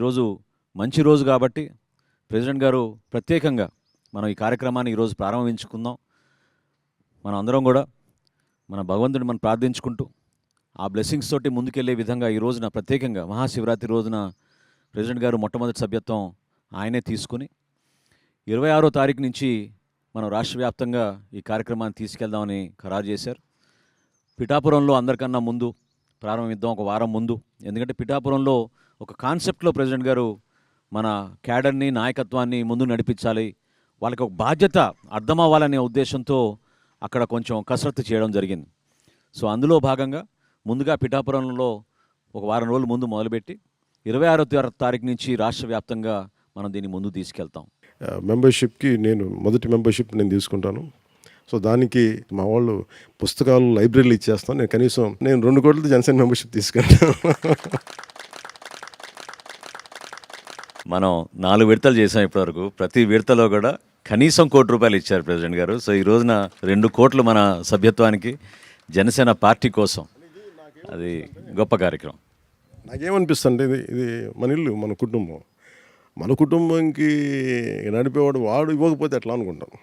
ఈరోజు మంచి రోజు కాబట్టి ప్రెసిడెంట్ గారు ప్రత్యేకంగా మనం ఈ కార్యక్రమాన్ని ఈరోజు ప్రారంభించుకుందాం. మనం అందరం కూడా మన భగవంతుడిని మనం ప్రార్థించుకుంటూ ఆ బ్లెస్సింగ్స్ తోటి ముందుకెళ్లే విధంగా ఈ రోజున ప్రత్యేకంగా మహాశివరాత్రి రోజున ప్రెసిడెంట్ గారు మొట్టమొదటి సభ్యత్వం ఆయనే తీసుకుని 26వ తారీఖు నుంచి మనం రాష్ట్ర వ్యాప్తంగా ఈ కార్యక్రమాన్ని తీసుకెళ్దామని ఖరారు చేశారు. పిఠాపురంలో అందరికన్నా ముందు ప్రారంభిద్దాం, ఒక వారం ముందు. ఎందుకంటే పిఠాపురంలో ఒక కాన్సెప్ట్లో ప్రెసిడెంట్ గారు మన క్యాడర్ని, నాయకత్వాన్ని ముందు నడిపించాలి, వాళ్ళకి ఒక బాధ్యత అర్థం అవ్వాలనే ఉద్దేశంతో అక్కడ కొంచెం కసరత్తు చేయడం జరిగింది. సో అందులో భాగంగా ముందుగా పిఠాపురంలో ఒక వారం రోజులు ముందు మొదలుపెట్టి 26వ తారీఖు నుంచి రాష్ట్ర వ్యాప్తంగా మనం దీన్ని ముందు తీసుకెళ్తాం. మెంబర్షిప్కి మొదటి మెంబర్షిప్ నేను తీసుకుంటాను. సో దానికి మా వాళ్ళు పుస్తకాలు లైబ్రరీలు ఇచ్చేస్తాను. నేను 2 కోట్లతో జనసేన మెంబర్షిప్ తీసుకుంటాను. మనం 4 విడతలు చేసాం ఇప్పటివరకు. ప్రతి విడతలో కూడా కనీసం ₹1 ఇచ్చారు ప్రెసిడెంట్ గారు. సో ఈ రోజున 2 కోట్లు మన సభ్యత్వానికి జనసేన పార్టీ కోసం. అది గొప్ప కార్యక్రమం. నాకేమనిపిస్తుంది, ఇది మన ఇల్లు, మన కుటుంబంకి నడిపేవాడు వాడు ఇవ్వకపోతే ఎట్లా అనుకుంటాను.